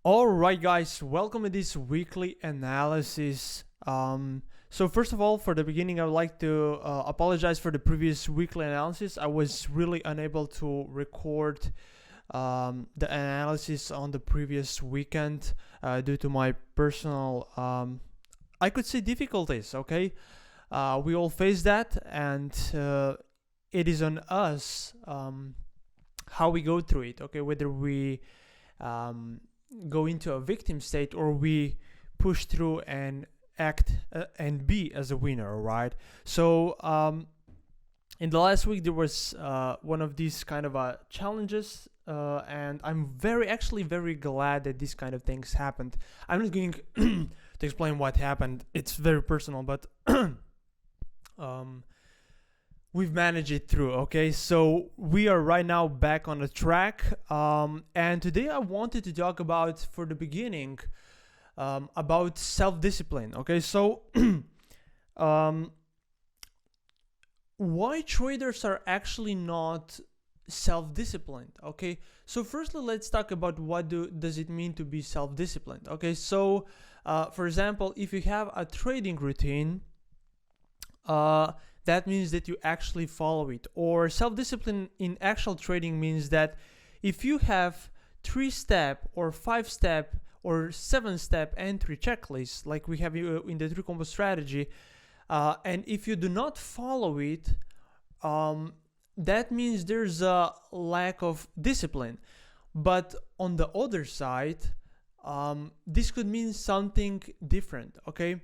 Alright guys, welcome to this weekly analysis. So first of all, for the beginning, I would like to apologize for the previous weekly analysis. I was really unable to record the analysis on the previous weekend due to my personal, I could say, difficulties, okay? We all face that, and it is on us how we go through it, okay? Whether we go into a victim state or we push through and act and be as a winner, right? So in the last week there was one of these kind of challenges, and I'm very glad that these kind of things happened. I'm not going to explain what happened. It's very personal, but we've managed it through. Okay, so we are right now back on the track, and today I wanted to talk about, for the beginning, about self-discipline. Okay, so why traders are actually not self-disciplined. Okay, so firstly, let's talk about what does it mean to be self-disciplined. Okay, so for example, if you have a trading routine, that means that you actually follow it. Or self-discipline in actual trading means that if you have 3-step or 5-step or 7-step entry checklist, like we have in the 3-combo strategy, and if you do not follow it, that means there's a lack of discipline. But on the other side, this could mean something different, okay?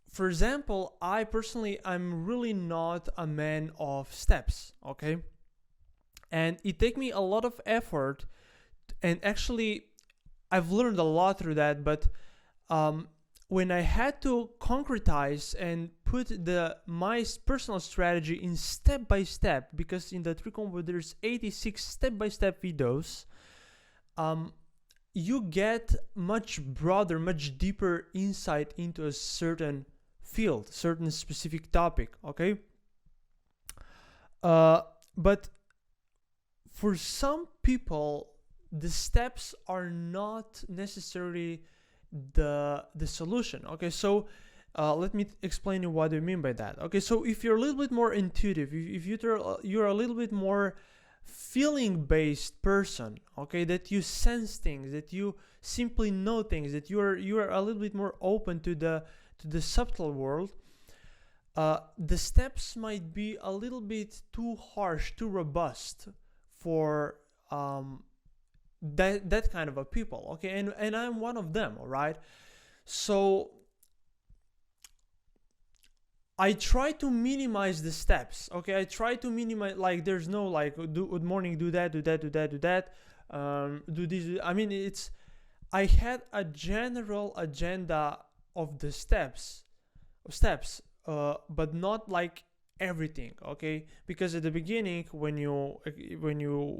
For example, I personally, I'm really not a man of steps, okay? And it takes me a lot of effort, and actually, I've learned a lot through that, but when I had to concretize and put my personal strategy in step by step, because in the 3-combo there's 86 step-by-step videos, you get much broader, much deeper insight into a certain field, certain specific topic, okay? But for some people, the steps are not necessarily the solution, okay? So let me explain you what I mean by that. Okay, so if you're a little bit more intuitive, if you're a little bit more feeling-based person, okay, that you sense things, that you simply know things, that you are a little bit more open to the subtle world, the steps might be a little bit too harsh, too robust for that kind of a people, okay? And I'm one of them, all right? So I try to minimize the steps, okay? I try to minimize, like, there's no like, good morning, do that, do this. I mean, I had a general agenda of the steps, but not like everything, okay? Because at the beginning, when you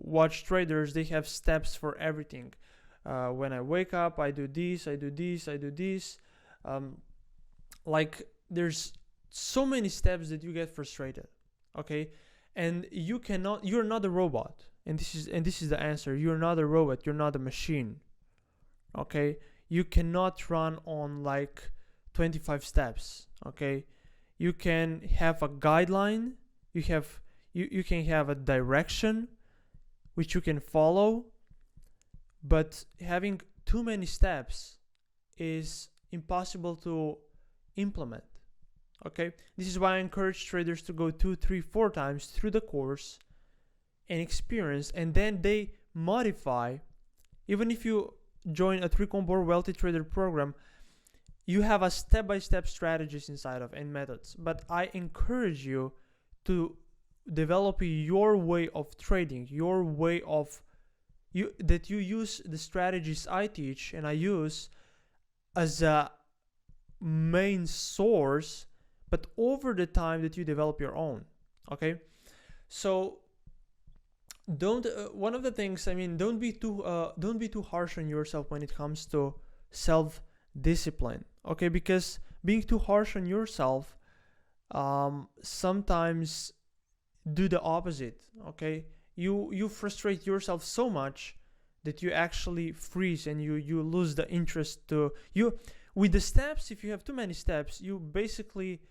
watch traders, they have steps for everything. When I wake up, I do this, I do this. Like, there's so many steps that you get frustrated, okay? And you're not a robot, and this is the answer. You're not a robot, you're not a machine, okay? You cannot run on like 25 steps, okay? You can have a guideline, you can have a direction which you can follow, but having too many steps is impossible to implement, okay? This is why I encourage traders to go 2, 3, 4 times through the course and experience, and then they modify. Even if you join a 3-combo wealthy trader program, you have a step-by-step strategies inside of and methods, but I encourage you to develop your way of trading, your way of that you use the strategies I teach and I use as a main source, but over the time that you develop your own, okay? So don't one of the things, I mean, don't be too harsh on yourself when it comes to self-discipline, okay? Because being too harsh on yourself sometimes do the opposite, okay? You frustrate yourself so much that you actually freeze and you lose the interest to you. With the steps, if you have too many steps, you basically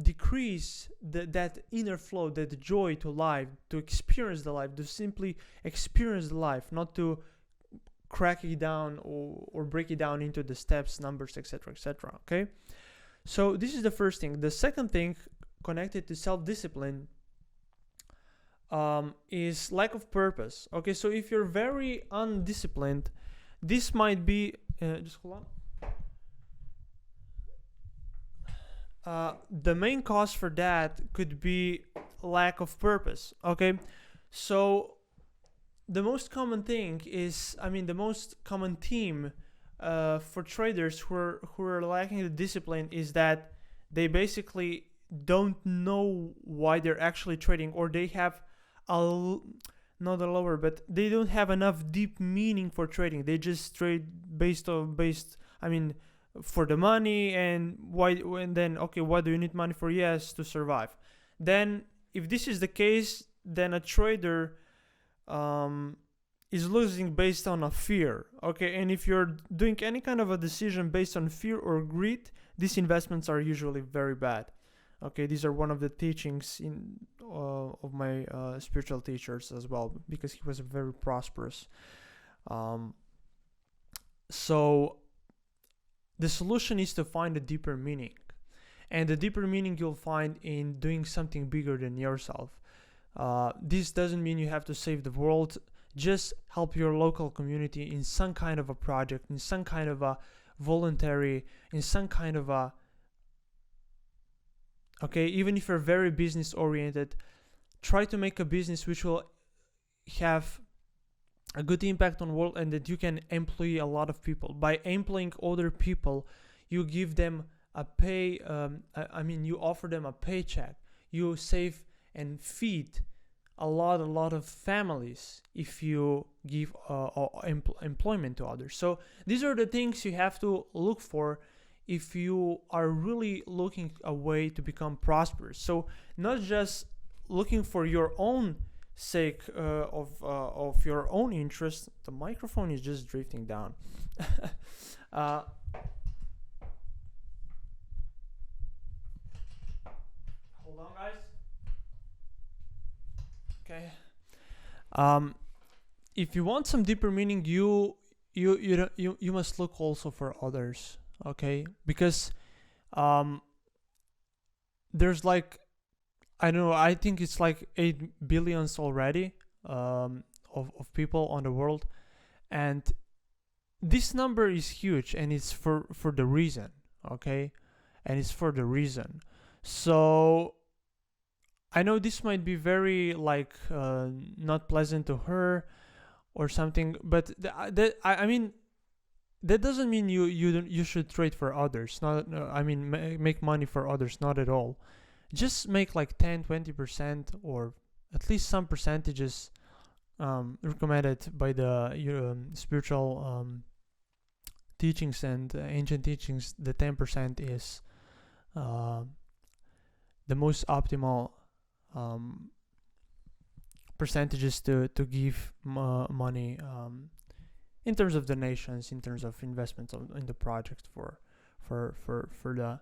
decrease that inner flow, that joy to life, to experience the life, to simply experience the life, not to crack it down or break it down into the steps, numbers, etc., etc. Okay, so this is the first thing. The second thing connected to self-discipline is lack of purpose. Okay, so if you're very undisciplined, this might be just hold on. The main cause for that could be lack of purpose. Okay, so the most common thing is, the most common theme for traders who are lacking the discipline is that they basically don't know why they're actually trading, or they have not a lower, but they don't have enough deep meaning for trading. They just trade for the money, and then okay, what do you need money for? Yes, to survive. Then if this is the case, then a trader is losing based on a fear. Okay, and if you're doing any kind of a decision based on fear or greed, these investments are usually very bad. Okay, these are one of the teachings of my spiritual teachers as well, because he was very prosperous. So the solution is to find a deeper meaning, and the deeper meaning you'll find in doing something bigger than yourself. This doesn't mean you have to save the world. Just help your local community in some kind of a project, in some kind of a voluntary, in some kind of a even if you're very business oriented, try to make a business which will have a good impact on the world, and that you can employ a lot of people. By employing other people, you give them a pay, you offer them a paycheck. You save and feed a lot of families if you give employment to others. So these are the things you have to look for if you are really looking a way to become prosperous. So not just looking for your own sake of your own interest. The microphone is just drifting down. Hold on, guys. Okay. If you want some deeper meaning, you must look also for others. Okay, because there's like, I don't know, I think it's like 8 billions already of people on the world, and this number is huge, and it's for the reason. Okay, and it's for the reason. So I know this might be very not pleasant to her or something, but that doesn't mean you should trade for others. Make money for others. Not at all. Just make like 10-20%, or at least some percentages recommended by the spiritual teachings and ancient teachings. The 10% is the most optimal percentages to give money in terms of donations, in terms of investments in the project for the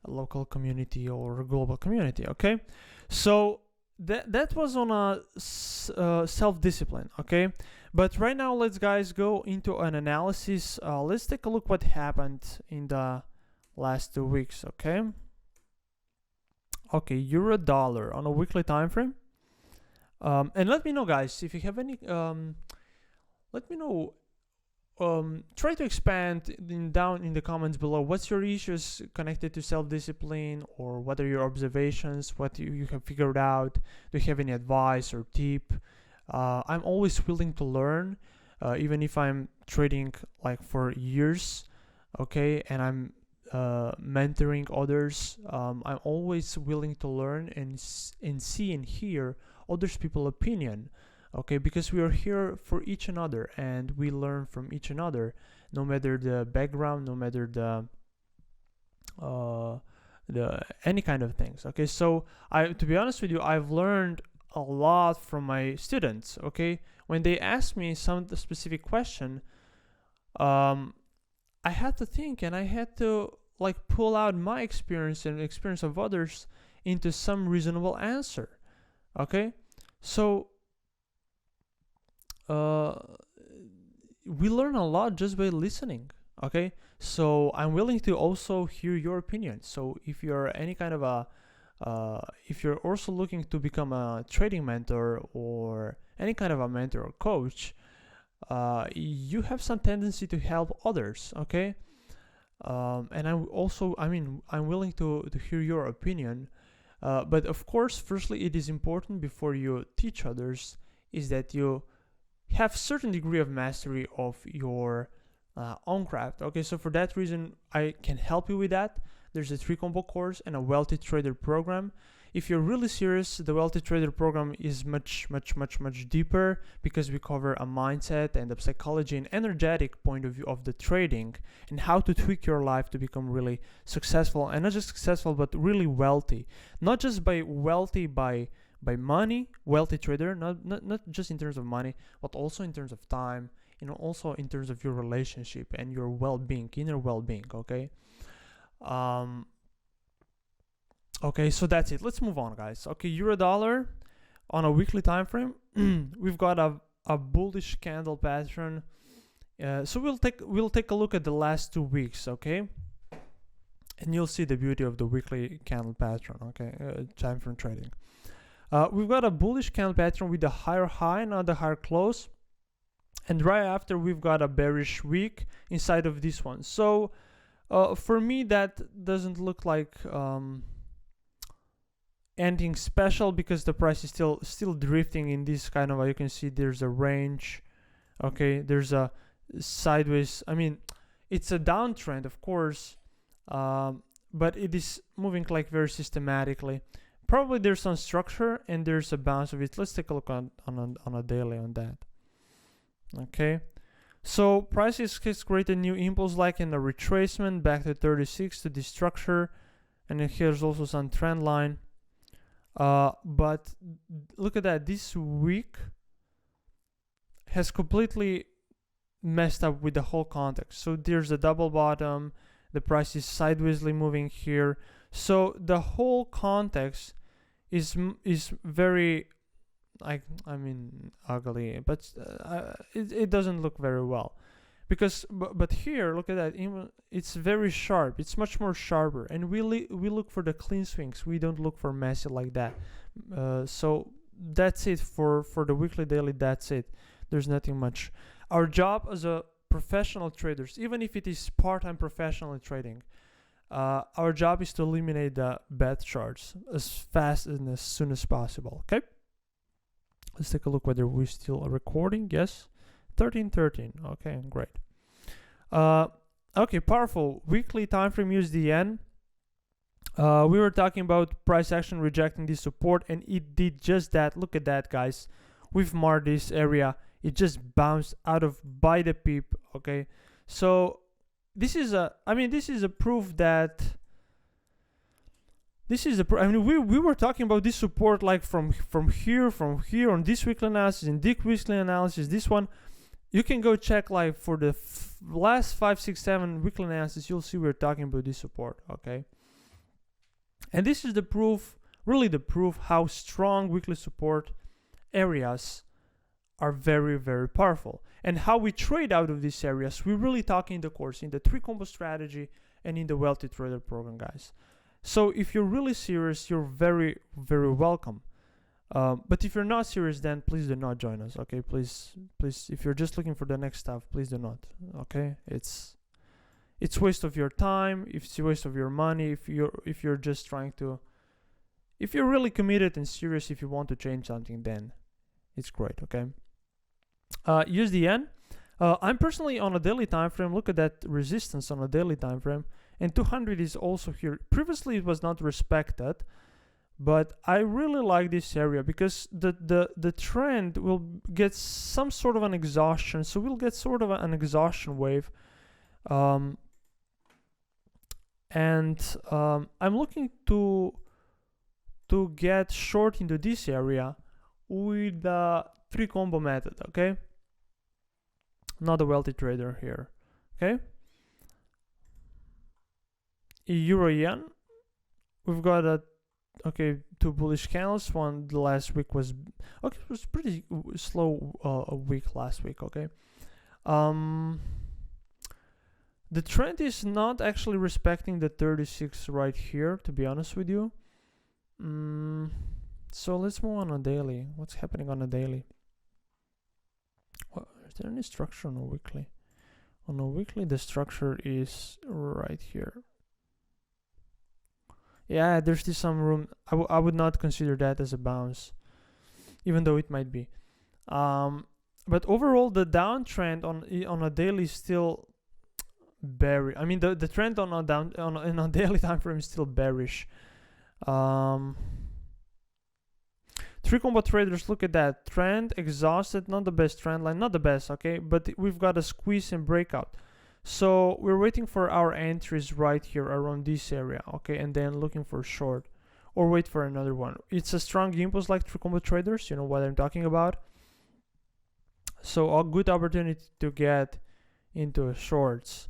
local community or global community. Okay, so that was on a self-discipline. Okay, but right now let's go into an analysis. Let's take a look what happened in the last 2 weeks. Okay, euro dollar on a weekly time frame. And let me know, guys, if you have any. Let me know. Try to expand down in the comments below. What's your issues connected to self-discipline, or what are your observations? What you have figured out? Do you have any advice or tip? I'm always willing to learn, even if I'm trading like for years, okay, and I'm mentoring others. I'm always willing to learn and see and hear others people's opinion. Okay, because we are here for each another, and we learn from each another, no matter the background, no matter the any kind of things. Okay, so to be honest with you, I've learned a lot from my students. Okay, when they asked me some specific question, I had to think, and I had to like pull out my experience and experience of others into some reasonable answer. Okay, so we learn a lot just by listening. Okay, so I'm willing to also hear your opinion. So if you're any kind of a if you're also looking to become a trading mentor or any kind of a mentor or coach, you have some tendency to help others. Okay, and I'm willing to hear your opinion. But of course, firstly, it is important before you teach others is that you have certain degree of mastery of your own craft. Okay, so for that reason, I can help you with that. There's a 3-combo course and a Wealthy Trader program. If you're really serious, the Wealthy Trader program is much deeper because we cover a mindset and a psychology and energetic point of view of the trading and how to tweak your life to become really successful, and not just successful, but really wealthy. Not just by wealthy by money, wealthy trader, not just in terms of money, but also in terms of time, also in terms of your relationship and your well-being, inner well-being. Okay, so that's it. Let's move on, guys. Okay, euro dollar on a weekly time frame. We've got a bullish candle pattern. So we'll take a look at the last 2 weeks, okay? And you'll see the beauty of the weekly candle pattern, okay? Time frame trading. We've got a bullish candle pattern with a higher high, not a higher close. And right after, we've got a bearish wick inside of this one. So for me, that doesn't look like anything special because the price is still drifting in this kind of, you can see there's a range. Okay, there's a sideways, it's a downtrend, of course, but it is moving like very systematically. Probably there's some structure and there's a bounce of it. Let's take a look on a daily on that. Okay, so price has created new impulse like in the retracement back to 36 to this structure, and then here's also some trend line. But look at that, this week has completely messed up with the whole context. So there's a double bottom, the price is sidewaysly moving here, so the whole context is very ugly, but it doesn't look very well because but here, look at that, it's very sharp, it's much more sharper, and we look for the clean swings, we don't look for messy like that. So that's it for the weekly daily. That's it, there's nothing much. Our job as a professional traders, even if it is part-time professional trading, our job is to eliminate the bad charts as fast and as soon as possible. Okay, let's take a look whether we're still recording. Yes, 13:13. Okay, great. Okay, powerful weekly time frame USDN. We were talking about price action rejecting this support, and it did just that. Look at that, guys. We've marked this area. It just bounced out of by the peep. Okay, so this is a proof that we were talking about this support like from here on this weekly analysis, in this weekly analysis, this one. You can go check like for the last 5, 6, 7 weekly analysis. You'll see we're talking about this support. Okay, and this is the proof, really the proof how strong weekly support areas are very, very powerful, and how we trade out of these areas. We really talk in the course, in the 3-combo strategy and in the Wealthy Trader program, guys. So if you're really serious, you're very, very welcome. But if you're not serious, then please do not join us. Okay, please, if you're just looking for the next stuff, please do not. Okay, it's waste of your time, it's a waste of your money. If you're just trying to, if you're really committed and serious, if you want to change something, then it's great. Okay, USDN. I'm personally on a daily time frame. Look at that resistance on a daily time frame, and 200 is also here. Previously, it was not respected. But I really like this area because the trend will get some sort of an exhaustion. So we'll get sort of an exhaustion wave. I'm looking to get short into this area with three combo method, okay? Not a wealthy trader here, okay? Euro yen, we've got a two bullish candles. One the last week was okay. It was pretty slow a week last week. Okay, the trend is not actually respecting the 36 right here, to be honest with you. So let's move on a daily. What's happening on a daily? Is there any structure on a weekly? On a weekly, the structure is right here. Yeah, there's still some room. I would not consider that as a bounce, even though it might be. But overall, the downtrend on a daily is still bearish. I mean, the trend on a daily time frame is still bearish. Three combo traders, look at that trend, exhausted. Not the best trend line, not the best. Okay, but we've got a squeeze and breakout. So we're waiting for our entries right here around this area, okay, and then looking for short, or wait for another one. It's a strong impulse like three combo traders, you know what I'm talking about. So a good opportunity to get into shorts,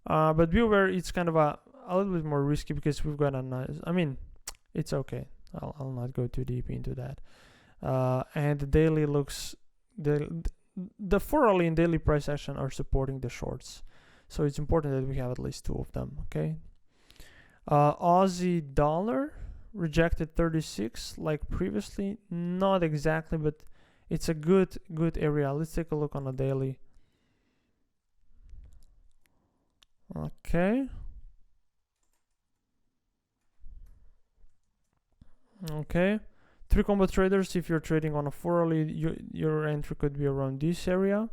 but be aware it's kind of a little bit more risky because we've got a nice. I mean, it's okay. I'll not go too deep into that. And the daily looks the 4 hourly and daily price action are supporting the shorts. So it's important that we have at least 2 of them, okay? Aussie dollar rejected 36 like previously. Not exactly, but it's a good area. Let's take a look on a daily. Okay. Okay. Three combo traders, if you're trading on a 4 hourly, your entry could be around this area.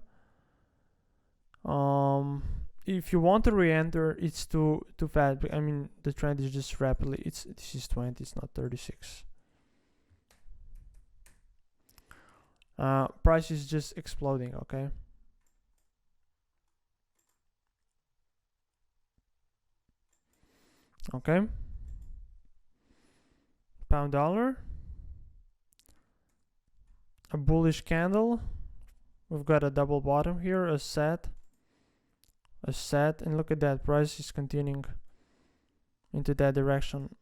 If you want to re-enter, it's too fast. I mean, the trend is just rapidly. This is 20. It's not 36. Price is just exploding. Okay. Okay. Pound dollar. A bullish candle. We've got a double bottom here. A set, and look at that, price is continuing into that direction.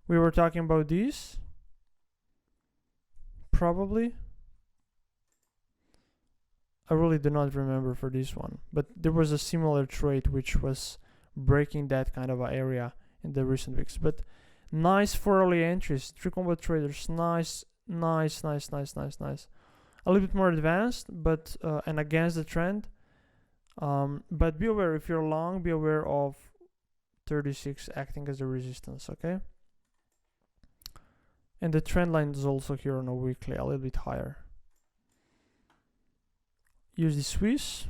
We were talking about these, probably. I really do not remember for this one, but there was a similar trade which was breaking that kind of area in the recent weeks. But nice 4 early entries, three combo traders, nice. A little bit more advanced, but and against the trend. But be aware, if you're long, be aware of 36 acting as a resistance, okay? And the trend line is also here on a weekly, a little bit higher. USD Swiss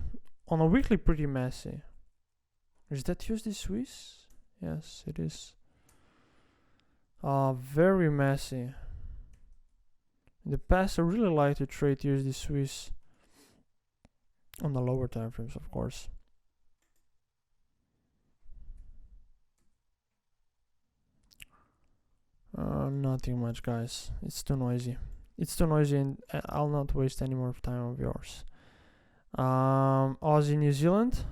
on a weekly, pretty messy. Is that USD Swiss? Yes, it is. Very messy. In the past, I really like to trade USD Swiss on the lower time frames, of course. Nothing much, guys. It's too noisy. It's too noisy, and I'll not waste any more time of yours. Aussie New Zealand.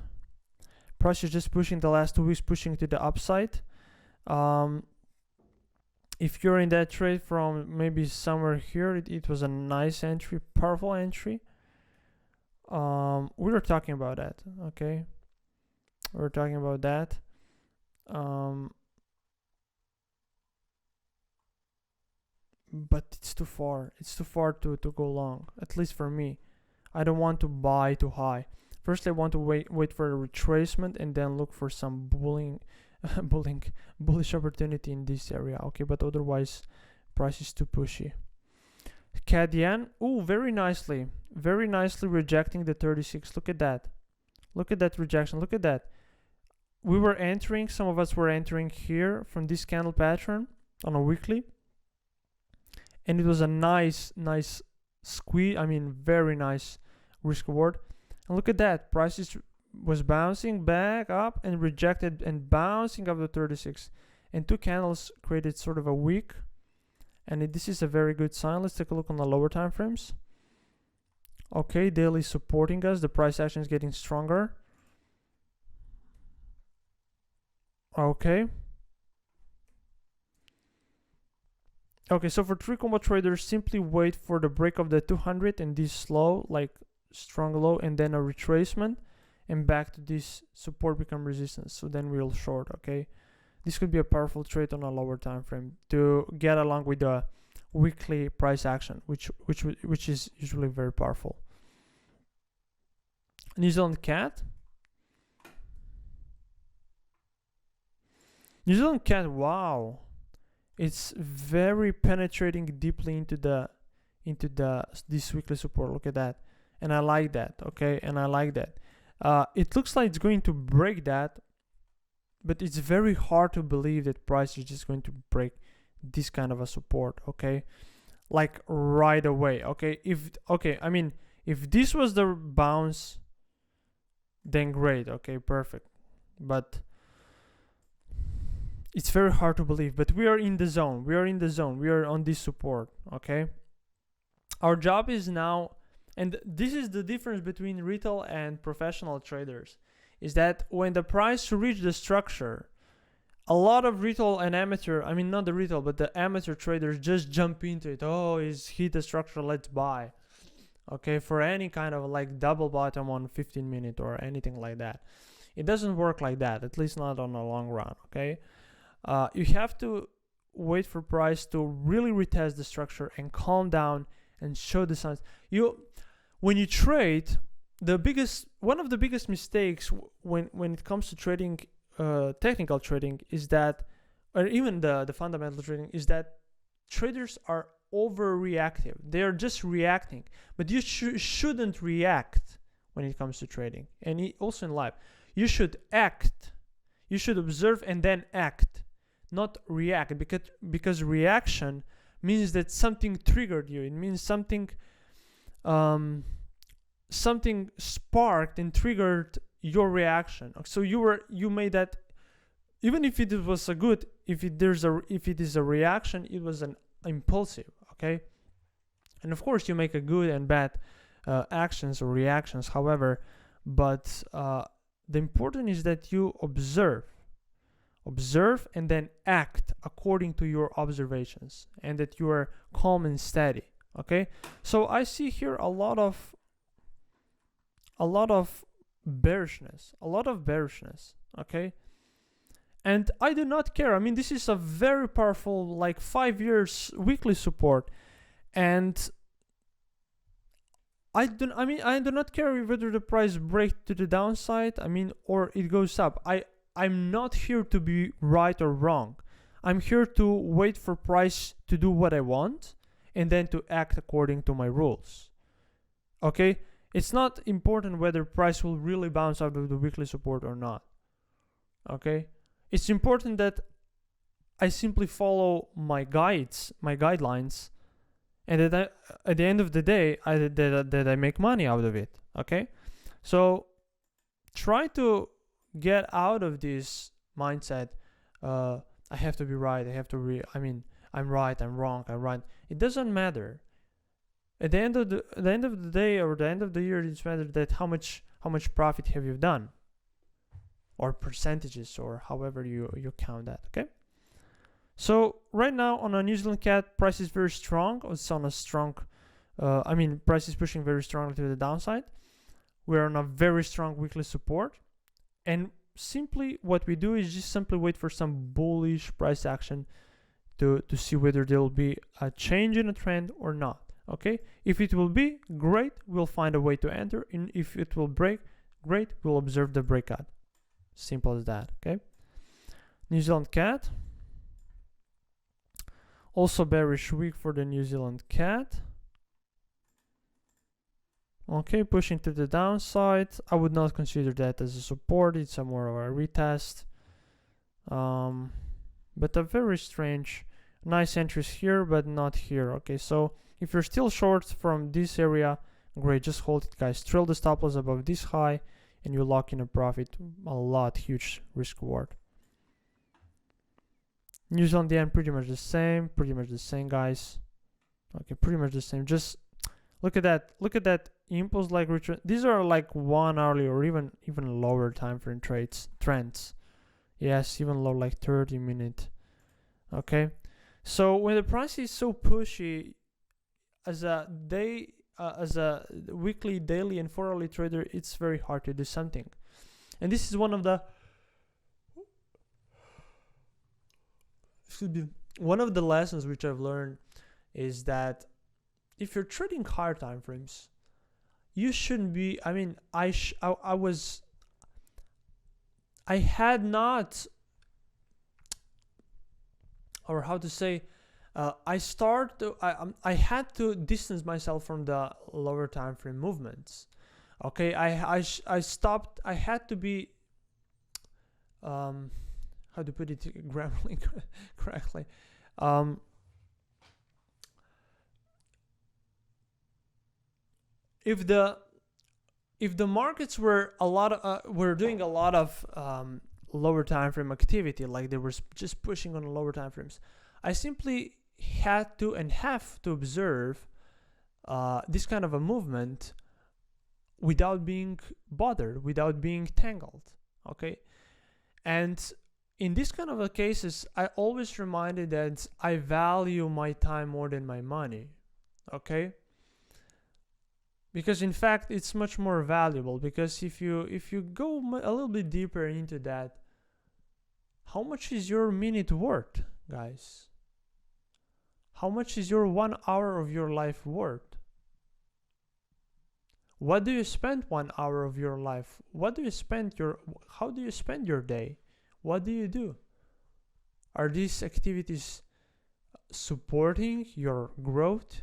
Price is just pushing the last 2 weeks, pushing to the upside. If you're in that trade from maybe somewhere here, it was a nice entry, powerful entry. We were talking about that, okay? We were talking about that. But it's too far. It's too far to go long, at least for me. I don't want to buy too high. First, I want to wait for a retracement and then look for some bullish opportunity in this area, okay? But otherwise, price is too pushy. CAD yen, very nicely rejecting the 36. Look at that rejection. Look at that. We were entering, some of us were entering here from this candle pattern on a weekly, and it was a nice squeeze. I mean, very nice risk reward. And look at that, price was bouncing back up and rejected and bouncing up to 36, and 2 candles created sort of a wick, and this is a very good sign. Let's take a look on the lower time frames. Okay, daily supporting us. The price action is getting stronger. Okay. Okay, so for 3 combo traders, simply wait for the break of the 200 and this low, like strong low, and then a retracement, and back to this support become resistance. So then we'll short. Okay, this could be a powerful trade on a lower time frame to get along with the weekly price action, which is usually very powerful. New Zealand CAD. New Zealand CAD, wow, it's very penetrating deeply into this weekly support. Look at that, and I like that. Okay, and I like that. It looks like it's going to break that, but it's very hard to believe that price is just going to break this kind of a support. Okay, like right away. Okay, I mean, if this was the bounce, then great. Okay, perfect. But it's very hard to believe. But we are in the zone. We are in the zone. We are on this support. Okay, our job is now, and this is the difference between retail and professional traders, is that when the price reaches the structure, a lot of retail and amateur, I mean not the retail, but the amateur traders just jump into it. Oh, it's hit the structure, let's buy. Okay, for any kind of like double bottom on 15-minute or anything like that. It doesn't work like that, at least not on a long run. Okay, you have to wait for price to really retest the structure and calm down and show the signs. When you trade, one of the biggest mistakes when it comes to trading, technical trading, is that, or even the fundamental trading, is that traders are overreactive. They are just reacting, but you shouldn't react when it comes to trading, and also in life. You should act. You should observe and then act, not react, because reaction means that something triggered you. It means something sparked and triggered your reaction. So you made that, even if it was a good, if it is a reaction, it was an impulsive. Okay, and of course you make a good and bad actions or reactions, however, but the important is that you observe and then act according to your observations, and that you are calm and steady. Okay, so I see here a lot of bearishness. Okay, and I do not care. I mean, this is a very powerful, like 5 years weekly support, and I do not care whether the price breaks to the downside, I mean, or it goes up. I'm not here to be right or wrong. I'm here to wait for price to do what I want and then to act according to my rules. Okay? It's not important whether price will really bounce out of the weekly support or not. Okay? It's important that I simply follow my guidelines, and that at the end of the day, that I make money out of it. Okay? So try to get out of this mindset. I have to be right. I'm right. I'm wrong. I'm right. It doesn't matter. At the end of the day or the end of the year, it matters that how much profit have you done, or percentages, or however you count that. Okay. So right now on a New Zealand CAD, price is very strong. It's on a strong. Price is pushing very strongly to the downside. We're on a very strong weekly support. And simply what we do is just simply wait for some bullish price action to see whether there will be a change in a trend or not. Okay, if it will be, great, we'll find a way to enter. And if it will break, great, we'll observe the breakout. Simple as that. Okay, New Zealand CAD, also bearish week for the New Zealand CAD. Okay, pushing to the downside. I would not consider that as a support. It's a more of a retest. But a very strange, nice entries here, but not here. Okay, so if you're still short from this area, great, just hold it, guys. Trail the stop loss above this high, and you lock in a profit. A lot, huge risk reward. New Zealand yen, pretty much the same, guys. Okay, pretty much the same. Just look at that impulse like return. These are like 1 hourly or even lower time frame trends. Yes, even low, like 30-minute. Okay, so when the price is so pushy as a weekly, daily, and 4 hourly trader, it's very hard to do something. And this is one of the lessons which I've learned, is that if you're trading higher time frames, you shouldn't be. I mean, I had not, or how to say, I had to distance myself from the lower time frame movements. Okay, I stopped. I had to be, how to put it grammarly correctly. If the markets were doing a lot of lower time frame activity, like they were just pushing on the lower time frames, I simply had to and have to observe this kind of a movement without being bothered, without being tangled. Okay, and in this kind of cases, I always reminded that I value my time more than my money. Okay, because in fact it's much more valuable, because if you go a little bit deeper into that, how much is your minute worth, guys? How much is your 1 hour of your life worth? What do you spend 1 hour of your life? How do you spend your day? What do you do? Are these activities supporting your growth?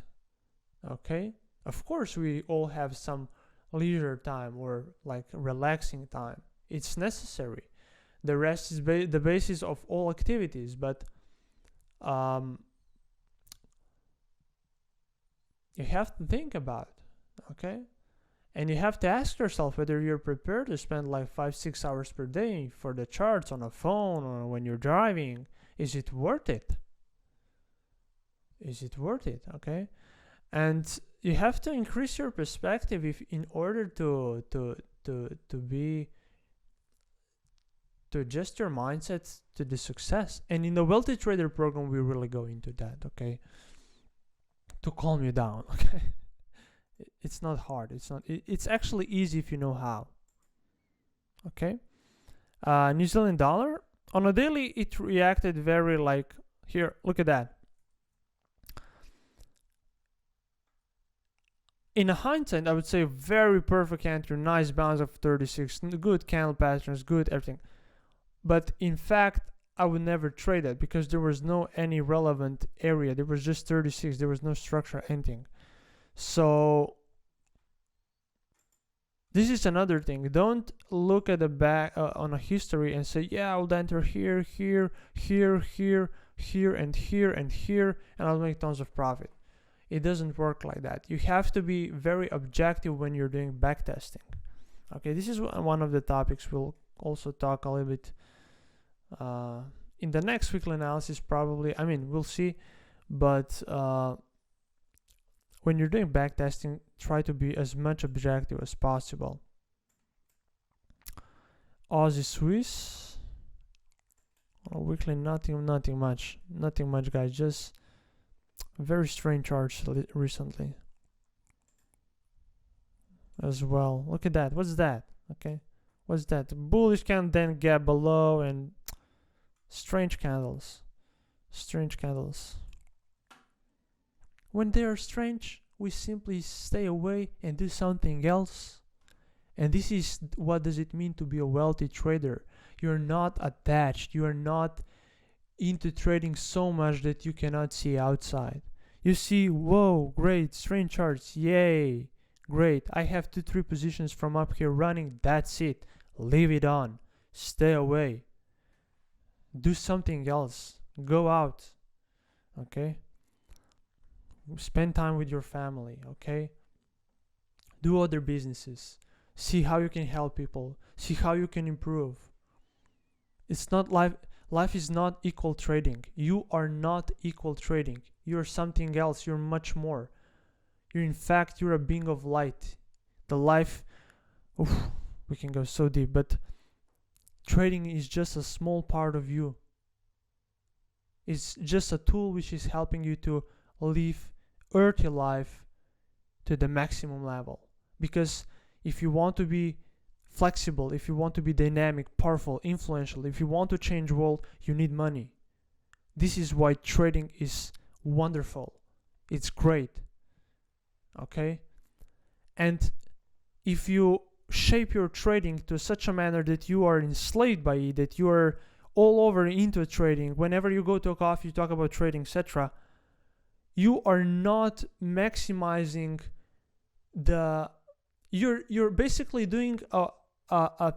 Okay, of course we all have some leisure time or like relaxing time. It's necessary. The rest is the basis of all activities, but you have to think about it. Okay, and you have to ask yourself whether you're prepared to spend like 5-6 hours per day for the charts on a phone or when you're driving. Is it worth it? Is it worth it? Okay, and you have to increase your perspective in order to adjust your mindset to the success. And in the Wealthy Trader program, we really go into that. Okay, to calm you down. Okay. It's not hard. It's actually easy if you know how. Okay. New Zealand dollar on a daily, it reacted very like here. Look at that. In hindsight, I would say very perfect entry, nice bounce of 36, good candle patterns, good everything. But in fact, I would never trade it because there was no any relevant area. There was just 36. There was no structure, anything. So this is another thing. Don't look at the back on a history and say, yeah, I'll enter here, here, here, here, here, and here, and here, and I'll make tons of profit. It doesn't work like that. You have to be very objective when you're doing backtesting. Okay, this is one of the topics we'll also talk a little bit in the next weekly analysis, probably. I mean, we'll see. But when you're doing backtesting, try to be as much objective as possible. Aussie Swiss weekly, nothing much, guys. Just very strange charts recently as well. Look at that. What's that? Okay, what's that? Bullish candle, then gap below, and strange candles. When they are strange, we simply stay away and do something else. And this is what does it mean to be a wealthy trader. You're not attached. You are not into trading so much that you cannot see outside. You see, whoa, great, strange charts, yay, great. I have 2-3 positions from up here running. That's it. Leave it on. Stay away. Do something else. Go out. Okay? Spend time with your family, okay? Do other businesses. See how you can help people. See how you can improve. It's not Life is not equal trading. You are not equal trading. You're something else. You're much more. You're a being of light. The life, we can go so deep, but trading is just a small part of you. It's just a tool which is helping you to live earthly life to the maximum level. Because if you want to be flexible, if you want to be dynamic, powerful, influential, if you want to change the world, you need money. This is why trading is wonderful. It's great. Okay? And if you shape your trading to such a manner that you are enslaved by it, that you are all over into trading, whenever you go to a coffee, you talk about trading, etc., you are not maximizing you're basically doing a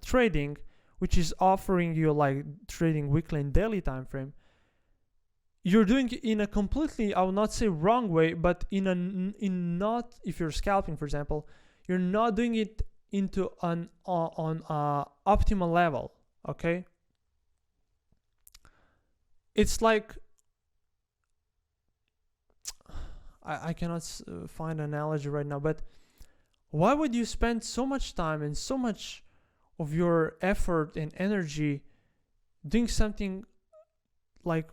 trading which is offering you like trading weekly and daily time frame. You're doing it in a completely, I would not say wrong way, but not, if you're scalping, for example, you're not doing it into on optimal level. Okay, it's like, I cannot find an analogy right now, but why would you spend so much time and so much of your effort and energy doing something like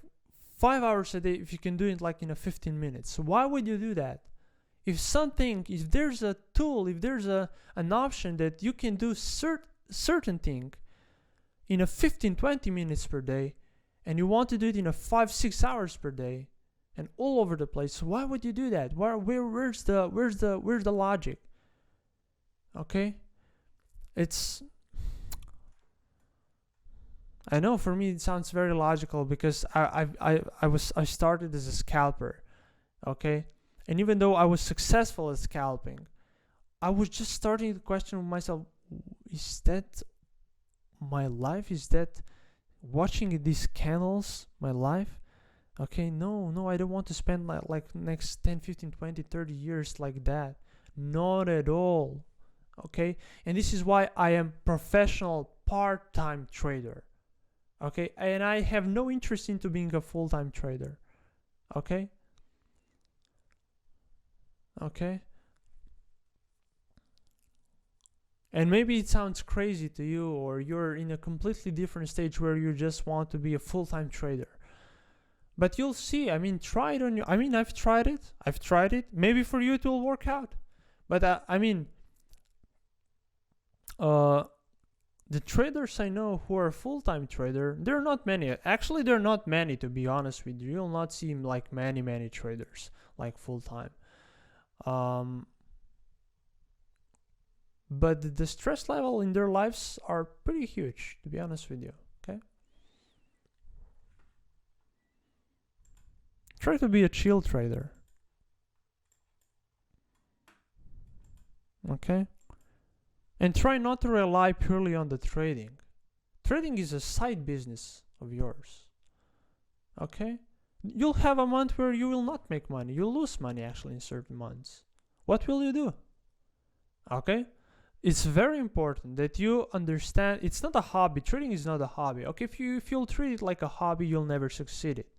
5 hours a day if you can do it like in a 15 minutes? Why would you do that? If there's a tool, if there's an option that you can do certain thing in a 15-20 minutes per day, and you want to do it in a 5-6 hours per day and all over the place, why would you do that? Where's the logic? Okay, I know for me it sounds very logical because I started as a scalper, okay, and even though I was successful at scalping, I was just starting to question myself: is that my life? Is that watching these candles my life? Okay, no, I don't want to spend like next 10, 15, 20, 30 years like that. Not at all. Okay, and this is why I am professional part-time trader. Okay, and I have no interest into being a full-time trader. Okay, and maybe it sounds crazy to you, or you're in a completely different stage where you just want to be a full-time trader. But you'll see. I mean, try it on your. I mean, I've tried it. Maybe for you it will work out. But the traders I know who are full-time trader, there are not many. Actually, there are not many, to be honest with you. You'll not see like many traders like full-time. But the stress level in their lives are pretty huge, to be honest with you. Okay. Try to be a chill trader. Okay? And try not to rely purely on the trading. Trading is a side business of yours. Okay? You'll have a month where you will not make money. You'll lose money actually in certain months. What will you do? Okay? It's very important that you understand it's not a hobby. Trading is not a hobby. Okay? If you'll treat it like a hobby, you'll never succeed it.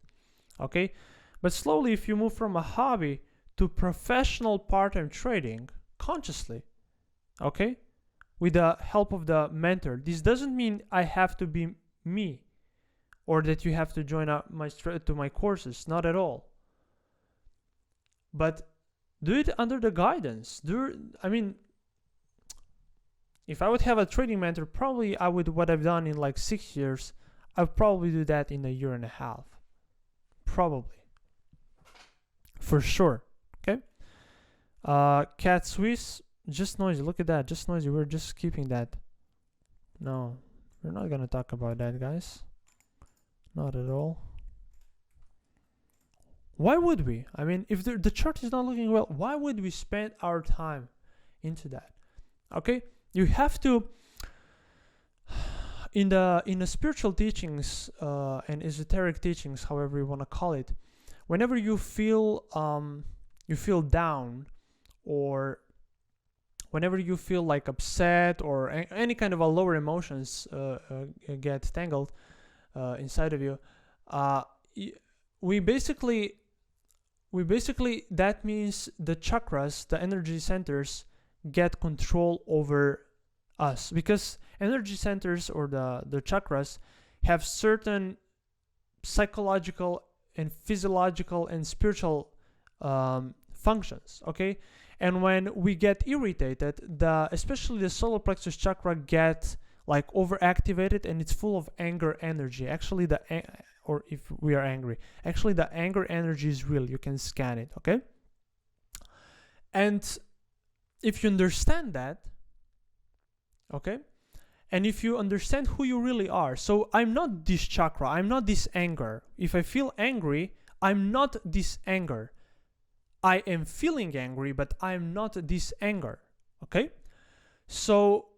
Okay? But slowly, if you move from a hobby to professional part-time trading, consciously, okay, with the help of the mentor, this doesn't mean I have to be me, or that you have to join up to my courses. Not at all. But do it under the guidance. If I would have a trading mentor, probably I would what I've done in like 6 years. I'd probably do that in a year and a half. Probably. For sure. Okay. Cat Swiss, just noisy. Look at that, just noisy. We're just keeping that. No, we're not gonna talk about that, guys. Not at all. Why would we? I mean, if the chart is not looking well, why would we spend our time into that? Okay, you have to. In the spiritual teachings and esoteric teachings, however you want to call it, whenever you feel down, or whenever you feel like upset, or any kind of a lower emotions get tangled, inside of you. We basically that means the chakras, the energy centers, get control over us, because energy centers or the chakras have certain psychological and physiological and spiritual functions. Okay, and when we get irritated, especially the solar plexus chakra get like overactivated, and it's full of anger energy. Actually, or if we are angry, actually the anger energy is real. You can scan it. Okay, and if you understand that, okay, and if you understand who you really are, so I'm not this chakra, I'm not this anger. If I feel angry, I'm not this anger. I am feeling angry, but I'm not this anger. Okay, so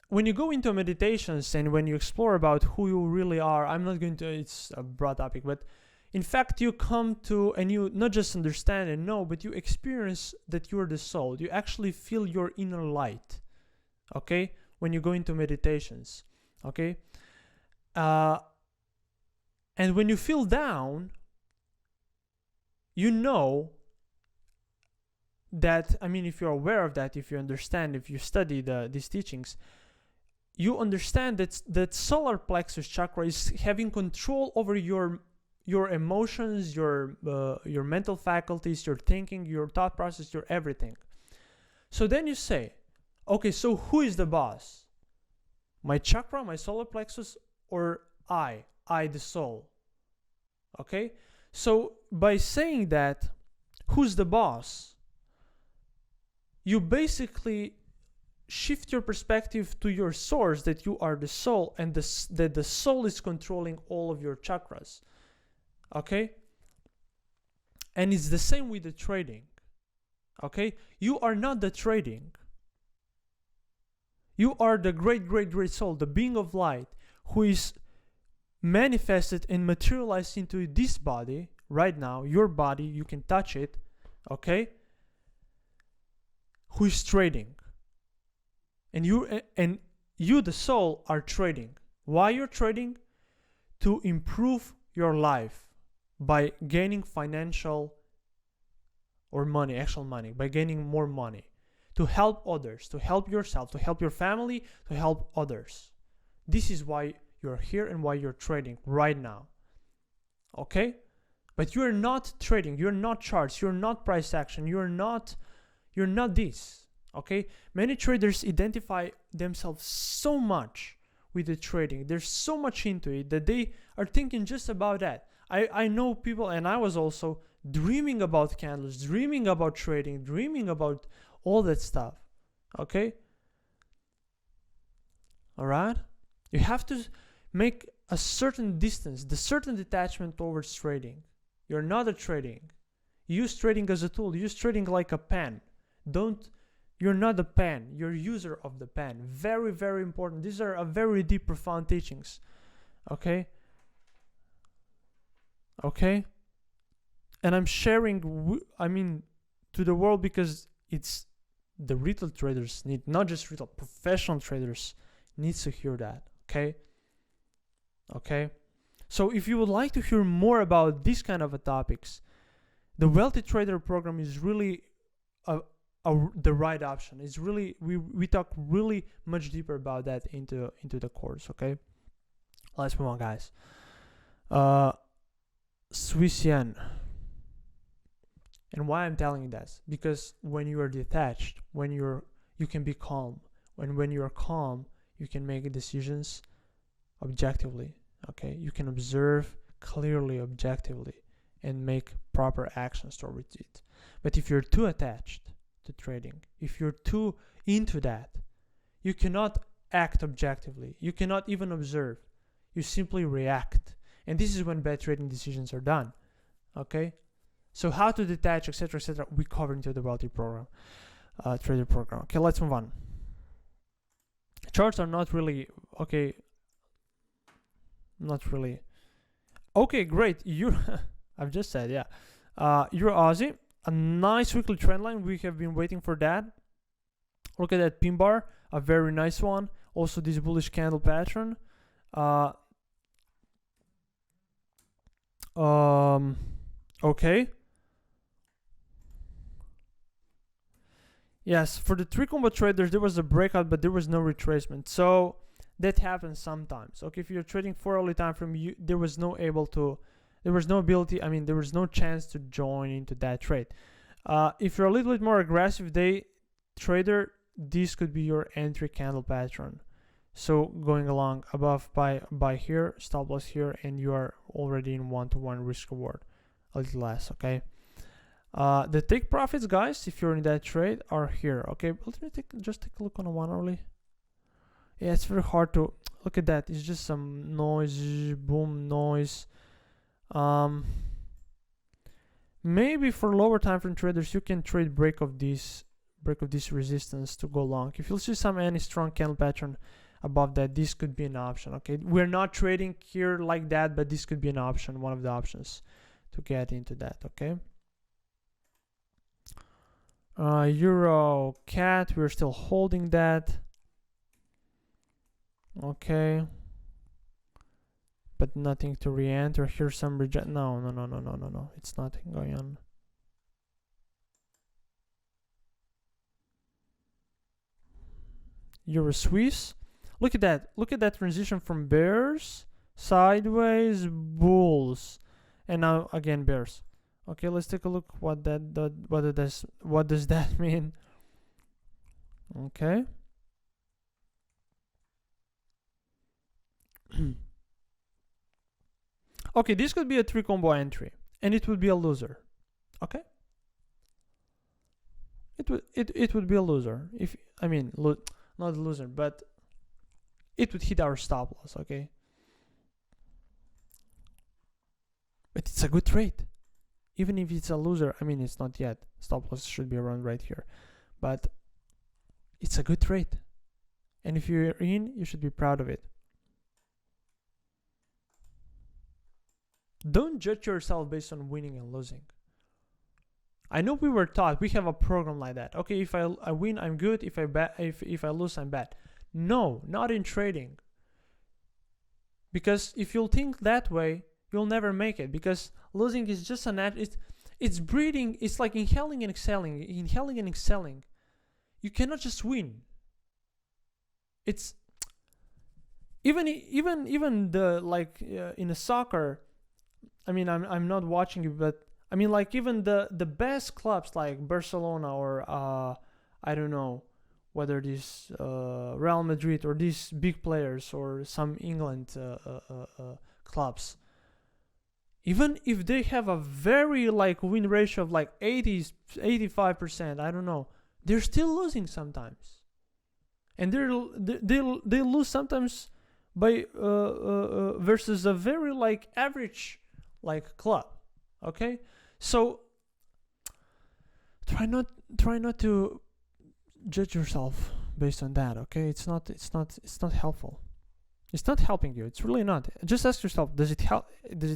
when you go into meditations and when you explore about who you really are, I'm not going to, it's a broad topic, but in fact you come to, and you not just understand and know, but you experience that you're the soul. You actually feel your inner light, okay, when you go into meditations, okay? And when you feel down, you know that, I mean, if you're aware of that, if you understand, if you study these teachings, you understand that solar plexus chakra is having control over your emotions, your mental faculties, your thinking, your thought process, your everything. So then you say, okay, so who is the boss? My chakra, my solar plexus, or I the soul? Okay, so by saying that, who's the boss, you basically shift your perspective to your source, that you are the soul, and that the soul is controlling all of your chakras. Okay, and it's the same with the trading. Okay, you are not the trading. You are the great soul, the being of light, who is manifested and materialized into this body right now, your body, you can touch it, okay? Who is trading. And you, the soul, are trading. Why you're trading? To improve your life by gaining financial or money, actual money, by gaining more money. To help others, to help yourself, to help your family, to help others. This is why you're here and why you're trading right now. Okay? But you're not trading, you're not charts, you're not price action, you're not this. Okay? Many traders identify themselves so much with the trading. They're so much into it that they are thinking just about that. I know people, and I was also dreaming about candles, dreaming about trading, dreaming about all that stuff. Okay? Alright? You have to make a certain distance, the certain detachment towards trading. You're not a trading. Use trading as a tool. Use trading like a pen. You're not a pen. You're a user of the pen. Very, very important. These are a very deep, profound teachings. Okay? Okay? And I'm sharing, to the world, because it's the retail traders need, not just retail, professional traders needs to hear that. Okay? Okay? So if you would like to hear more about these kind of topics, the Wealthy Trader program is really the right option. It's really, we talk really much deeper about that into the course. Okay? Let's move on, guys. Swiss yen. And why I'm telling you this? Because when you are detached, when you can be calm. When you are calm, you can make decisions objectively. Okay, you can observe clearly, objectively, and make proper actions towards it. But if you're too attached to trading, if you're too into that, you cannot act objectively. You cannot even observe. You simply react. And this is when bad trading decisions are done. Okay? So how to detach, etc., etc., we cover into the Wealthy program, Trader program. Okay, let's move on. Charts are not really, okay, not really. Okay, great. I've just said, yeah. You're Aussie. A nice weekly trend line. We have been waiting for that. Look at that pin bar. A very nice one. Also this bullish candle pattern. Okay. Yes, for the three combo traders, there was a breakout, but there was no retracement. So that happens sometimes. Okay, if you're trading 4 hourly time frame, there was no ability. I mean, there was no chance to join into that trade. If you're a little bit more aggressive day trader, this could be your entry candle pattern. So going along above by here, stop loss here, and you are already in 1-to-1 risk reward, a little less. Okay. The take profits, guys, if you're in that trade, are here. Okay, let me just take a look on a 1 hourly. Yeah, it's very hard to look at that. It's just some noise, boom, noise. Maybe for lower time frame traders, you can trade break of this resistance to go long. If you'll see any strong candle pattern above that, this could be an option. Okay, we're not trading here like that, but this could be an option, one of the options to get into that. Okay. Euro cat, we're still holding that. Okay, but nothing to re-enter. Here's some reject. No, it's nothing going on. Euro Swiss, look at that transition from bears, sideways, bulls, and now again bears. Okay, let's take a look what does that mean. Okay. Okay, this could be a 3 combo entry, and it would be a loser. Okay. It would be a loser if not a loser, but it would hit our stop loss. Okay. But it's a good trade. Even if it's a loser, I mean, it's not yet. Stop loss should be around right here. But it's a good trade. And if you're in, you should be proud of it. Don't judge yourself based on winning and losing. I know we were taught, we have a program like that. Okay, if I win, I'm good. If I lose, I'm bad. No, not in trading. Because if you'll think that way, you'll never make it, because losing is just it's breathing. It's like inhaling and exhaling. You cannot just win. It's even the in a soccer. I mean, I'm not watching it, but I mean, like, even the best clubs like Barcelona or I don't know whether this Real Madrid or these big players or some England clubs. Even if they have a very win ratio of 85%, I don't know, they're still losing sometimes, and they lose sometimes by versus a very average club. Okay, so try not to judge yourself based on that. Okay, it's not helpful. It's not helping you. It's really not. Just ask yourself, does it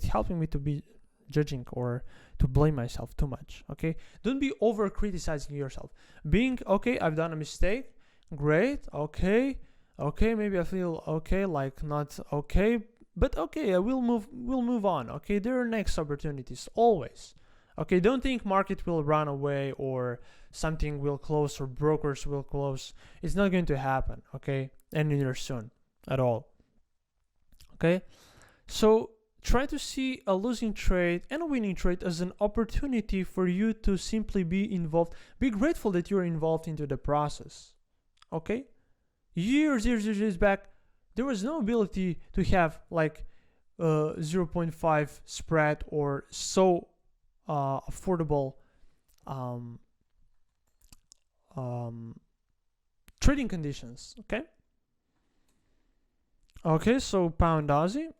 helping me to be judging or to blame myself too much? Okay? Don't be over criticizing yourself. Being, okay, I've done a mistake. Great. Okay, maybe I feel okay, not okay, but okay, we'll move on. Okay? There are next opportunities always. Okay? Don't think market will run away or something will close or brokers will close. It's not going to happen, okay? Anytime soon at all. Okay, so try to see a losing trade and a winning trade as an opportunity for you to simply be involved. Be grateful that you're involved into the process. Okay, years back, there was no ability to have 0.5 spread or so affordable trading conditions. Okay, so pound Aussie.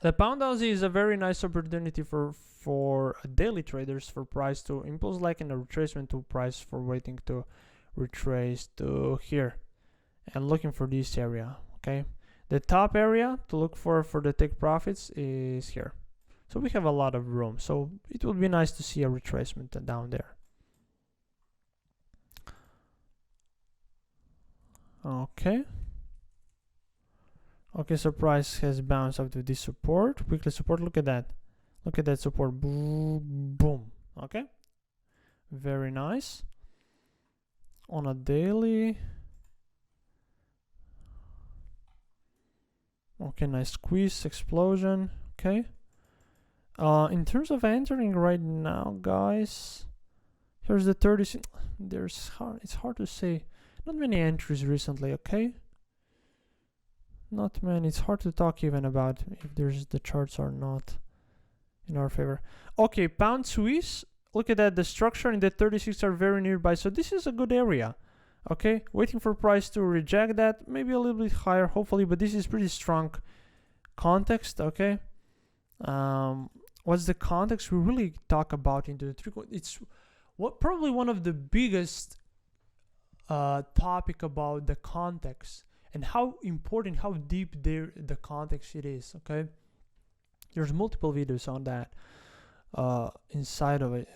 The pound Aussie is a very nice opportunity for daily traders, for price to impulse and a retracement to price for waiting to retrace to here and looking for this area. Okay, the top area to look for the take profits is here. So we have a lot of room. So it would be nice to see a retracement down there. Okay, so price has bounced up to this support, weekly support. Look at that. Look at that support. Boom, boom. Okay, very nice. On a daily, okay, nice squeeze, explosion. Okay, in terms of entering right now, guys, here's the 36. It's hard to say. Not many entries recently. Okay, not many. It's hard to talk even about if the charts are not in our favor. Okay, pound Swiss. Look at that. The structure and the 36 are very nearby, so this is a good area. Okay, waiting for price to reject that, maybe a little bit higher, hopefully, but this is pretty strong context. Okay, what's the context we really talk about into the three? It's probably one of the biggest topic about the context and how important, how deep the context it is. Okay, there's multiple videos on that inside of it.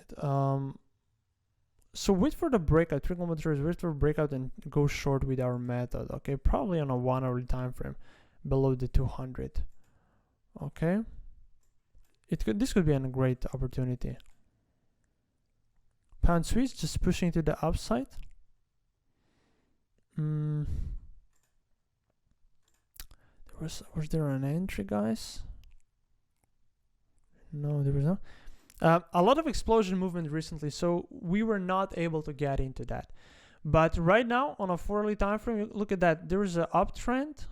So wait for the breakout, wait for breakout and go short with our method. Okay, probably on a 1 hour time frame below the 200. Okay, this could be a great opportunity. Pound Swiss just pushing to the upside. Was there an entry, guys? No, there was not. A lot of explosion movement recently, so we were not able to get into that. But right now, on a 4-hourly time frame, look at that. There is an uptrend,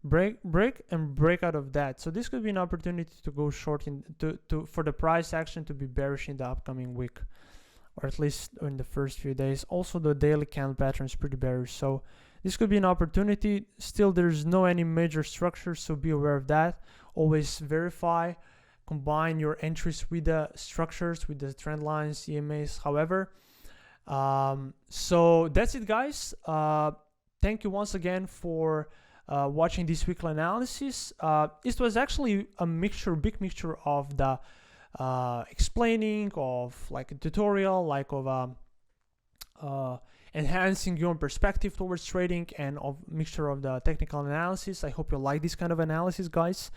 break and break out of that. So this could be an opportunity to go short for the price action to be bearish in the upcoming week, or at least in the first few days. Also, the daily candle pattern is pretty bearish, so this could be an opportunity. Still, there's no any major structure, so be aware of that. Always verify, combine your entries with the structures, with the trend lines, EMAs, however. So that's it, guys. Thank you once again for watching this weekly analysis. It was actually a big mixture of the explaining, of like a tutorial, like of enhancing your perspective towards trading, and of mixture of the technical analysis. I hope you like this kind of analysis, guys.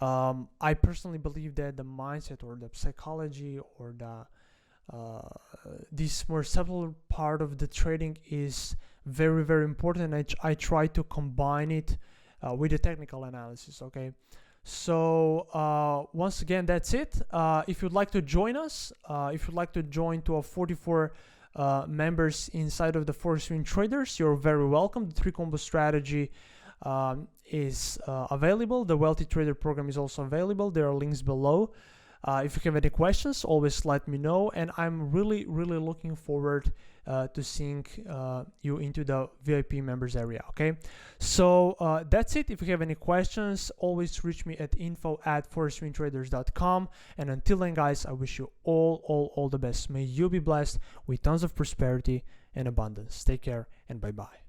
I personally believe that the mindset or the psychology or the this more subtle part of the trading is very, very important, and I try to combine it with the technical analysis. Okay, so once again, that's it. If you'd like to join us, if you'd like to join to our 44 members inside of the Forex Swing Traders, you're very welcome. The 3-combo strategy is available. The Wealthy Trader program is also available. There are links below. If you have any questions, always let me know, and I'm really looking forward to seeing you into the VIP members area. Okay, so that's it. If you have any questions, always reach me at info@forex-swing-traders.com, and until then, guys, I wish you all the best. May you be blessed with tons of prosperity and abundance. Take care, and bye bye.